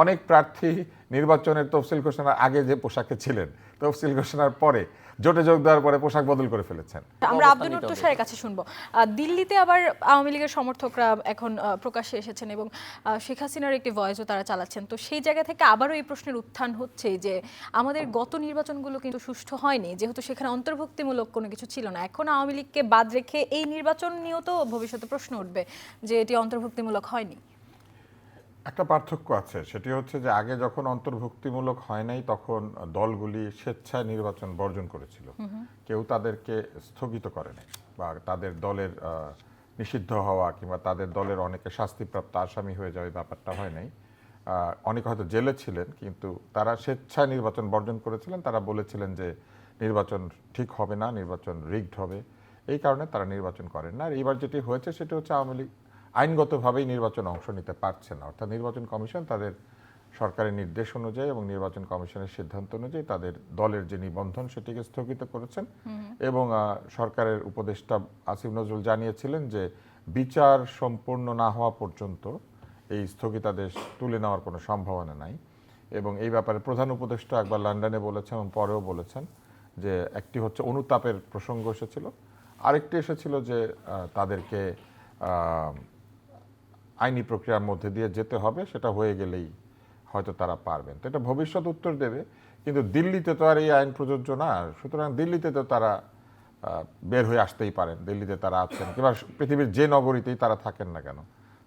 অনেক প্রার্থী নির্বাচনের তফসিল ঘোষণার আগে যে পোশাকে ছিলেন, তফসিল ঘোষণার পরে জোটে যোগ দেওয়ার পরে পোশাক বদল করে ফেলেছেন। আমরা আব্দুল নূর তুষারের কাছে শুনবো। দিল্লিতে আবার আওয়ামী লীগের সমর্থকরা এখন প্রকাশ্যে এসেছেন এবং শেখ হাসিনার একটি ভয়েসও তারা চালাচ্ছেন। তো সেই জায়গা থেকে আবারও এই প্রশ্নের উত্থান হচ্ছে যে আমাদের গত নির্বাচনগুলো কিন্তু সুষ্ঠু হয়নি, যেহেতু সেখানে অন্তর্ভুক্তিমূলক কোনো কিছু ছিল না। এখন আওয়ামী লীগকে বাদ রেখে এই নির্বাচন নিয়েও তো ভবিষ্যতে প্রশ্ন উঠবে যে এটি অন্তর্ভুক্তিমূলক হয়নি। একটা পার্থক্য আছে, সেটি হচ্ছে যে আগে যখন অন্তর্ভুক্তিমূলক হয় নাই তখন দলগুলি স্বেচ্ছায় নির্বাচন বর্জন করেছিল, কেউ তাদেরকে স্থগিত করে নাই বা তাদের দলের নিষিদ্ধ হওয়া কিংবা তাদের দলের অনেকে শাস্তিপ্রাপ্ত আসামি হয়ে যাওয়া ব্যাপারটা হয় নাই। অনেকে হয়তো জেলে ছিলেন কিন্তু তারা স্বেচ্ছায় নির্বাচন বর্জন করেছিলেন। তারা বলেছিলেন যে নির্বাচন ঠিক হবে না, নির্বাচন রিগড হবে, এই কারণে তারা নির্বাচন করেন না। আর এইবার যেটি হয়েছে সেটি হচ্ছে আওয়ামী লীগ আইনগতভাবেই নির্বাচনে অংশ নিতে পারছে না, অর্থাৎ নির্বাচন কমিশন তাদের সরকারের নির্দেশ অনুযায়ী এবং নির্বাচন কমিশনের সিদ্ধান্ত অনুযায়ী তাদের দলের যে নিবন্ধন সেটিকে স্থগিত করেছেন। এবং সরকারের উপদেষ্টা আসিফ নজরুল জানিয়েছিলেন যে বিচার সম্পূর্ণ না হওয়া পর্যন্ত এই স্থগিতাদেশ তুলে নেওয়ার কোনো সম্ভাবনা নাই। এবং এই ব্যাপারে প্রধান উপদেষ্টা একবার লন্ডনে বলেছেন এবং পরেও বলেছেন যে একটি হচ্ছে অনুতাপের প্রসঙ্গ এসেছিল, আরেকটি এসেছিল যে তাদেরকে আইনি প্রক্রিয়ার মধ্যে দিয়ে যেতে হবে, সেটা হয়ে গেলেই হয়তো তারা পারবেন। তো এটা ভবিষ্যৎ উত্তর দেবে, কিন্তু দিল্লিতে তো আর এই আইন প্রযোজ্য না। সুতরাং দিল্লিতে তো তারা বের হয়ে আসতেই পারেন, দিল্লিতে তারা আছেন কিংবা পৃথিবীর যে নগরীতেই তারা থাকেন না কেন,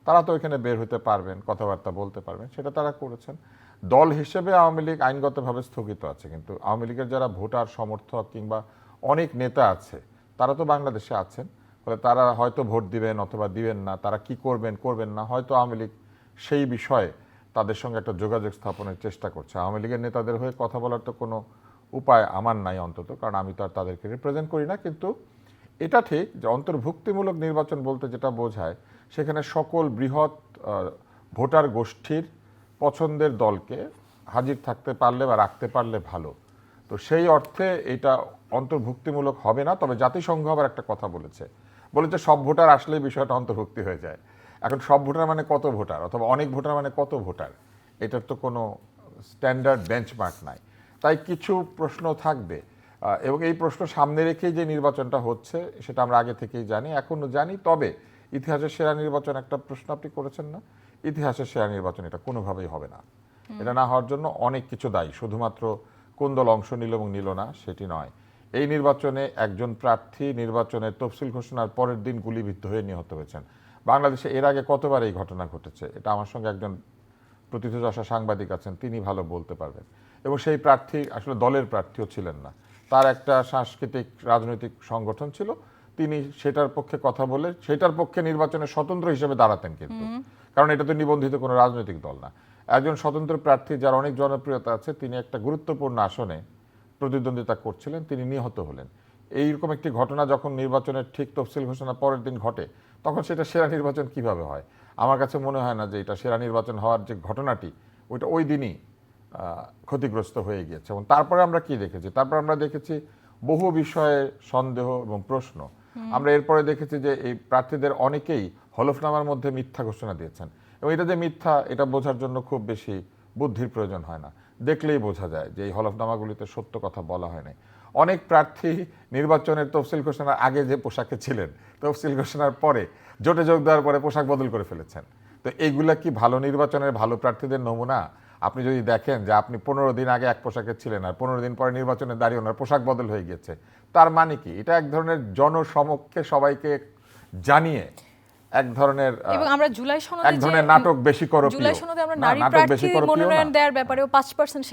তারা তো এখানে বের হতে পারবেন, কথাবার্তা বলতে পারবেন, সেটা তারা করেছেন। দল হিসেবে আওয়ামী লীগ আইনগতভাবে স্থগিত আছে, কিন্তু আওয়ামী লীগের যারা ভোটার সমর্থক কিংবা অনেক নেতা আছে তারা তো বাংলাদেশে আছেন। ফলে তারা হয়তো ভোট দিবেন অথবা দিবেন না, তারা কি করবেন করবেন না, হয়তো আওয়ামী লীগ সেই বিষয়ে তাদের সঙ্গে একটা যোগাযোগ স্থাপনের চেষ্টা করছে। আওয়ামী লীগের নেতাদের হয়ে কথা বলার তো কোনো উপায় আমার নাই অন্তত, কারণ আমি তো আর তাদেরকে রিপ্রেজেন্ট করি না। কিন্তু এটা ঠিক যে অন্তর্ভুক্তিমূলক নির্বাচন বলতে যেটা বোঝায় সেখানে সকল বৃহৎ ভোটার গোষ্ঠীর পছন্দের দলকে হাজির থাকতে পারলে বা রাখতে পারলে ভালো। তো সেই অর্থে এটা অন্তর্ভুক্তিমূলক হবে না। তবে জাতিসংঘ আবার একটা কথা বলেছে সব ভোটার আসলেই বিষয়টা অন্তর্ভুক্তি হয়ে যায়। এখন সব ভোটার মানে কত ভোটার অথবা অনেক ভোটার মানে কত ভোটার, এটার তো কোনো স্ট্যান্ডার্ড বেঞ্চমার্ক নাই। তাই কিছু প্রশ্ন থাকবে এবং এই প্রশ্ন সামনে রেখেই যে নির্বাচনটা হচ্ছে সেটা আমরা আগে থেকেই জানি, এখনও জানি। তবে ইতিহাসের সেরা নির্বাচন একটা প্রশ্ন আপনি করেছেন না, ইতিহাসের সেরা নির্বাচন এটা কোনোভাবেই হবে না। এটা না হওয়ার জন্য অনেক কিছু দায়ী, শুধুমাত্র কোন দল অংশ নিল এবং নিল না সেটি নয়। এই নির্বাচনে একজন প্রার্থী নির্বাচনের তফসিল ঘোষণার পরের দিন গুলিবিদ্ধ হয়ে নিহত হয়েছেন। বাংলাদেশে এর আগে কতবার এই ঘটনা ঘটেছে, এটা আমার সঙ্গে একজন প্রথিতযশা সাংবাদিক আছেন, তিনি ভালো বলতে পারবেন। এবং সেই প্রার্থী আসলে দলের প্রার্থীও ছিলেন না, তার একটা সাংস্কৃতিক রাজনৈতিক সংগঠন ছিল, তিনি সেটার পক্ষে কথা বলে সেটার পক্ষে নির্বাচনে স্বতন্ত্র হিসেবে দাঁড়াতেন। কিন্তু কারণ এটা তো নিবন্ধিত কোনো রাজনৈতিক দল না। একজন স্বতন্ত্র প্রার্থী যার অনেক জনপ্রিয়তা আছে, তিনি একটা গুরুত্বপূর্ণ আসনে প্রতিদ্বন্দ্বিতা করছিলেন, তিনি নিহত হলেন। এইরকম একটি ঘটনা যখন নির্বাচনের ঠিক তফসিল ঘোষণা পরের দিন ঘটে, তখন সেটা সেরা নির্বাচন কিভাবে হয়? আমার কাছে মনে হয় না যে এটা সেরা নির্বাচন হওয়ার যে ঘটনাটি ওইটা ওই দিনই ক্ষতিগ্রস্ত হয়ে গিয়েছে। এবং তারপরে আমরা কি দেখেছি? তারপর আমরা দেখেছি বহু বিষয়ে সন্দেহ এবং প্রশ্ন। আমরা এরপরে দেখেছি যে এই প্রার্থীদের অনেকেই হলফনামার মধ্যে মিথ্যা ঘোষণা দিয়েছেন, এবং এটা যে মিথ্যা এটা বোঝার জন্য খুব বেশি বুদ্ধির প্রয়োজন হয় না, দেখলেই বোঝা যায় যে এই হলফনামাগুলিতে সত্য কথা বলা হয় নাই। অনেক প্রার্থী নির্বাচনের তফসিল ঘোষণার আগে যে পোশাকে ছিলেন, তফসিল ঘোষণার পরে জোটে যোগ দেওয়ার পরে পোশাক বদল করে ফেলেছেন। তো এইগুলা কি ভালো নির্বাচনের ভালো প্রার্থীদের নমুনা? আপনি যদি দেখেন যে আপনি 15 দিন আগে এক পোশাকে ছিলেন আর 15 দিন পরে নির্বাচনে দাঁড়িয়ে ওনার পোশাক বদল হয়ে গিয়েছে, তার মানে কি? এটা এক ধরনের জনসমক্ষে সবাইকে জানিয়ে এক ধরনের এবং আমরা জুলাই সনদে এক ধরনের নাটক বেশি করো, জুলাই সনদে আমরা নারী প্রার্থী মনোনয়ন দেওয়ার ব্যাপারেও 5%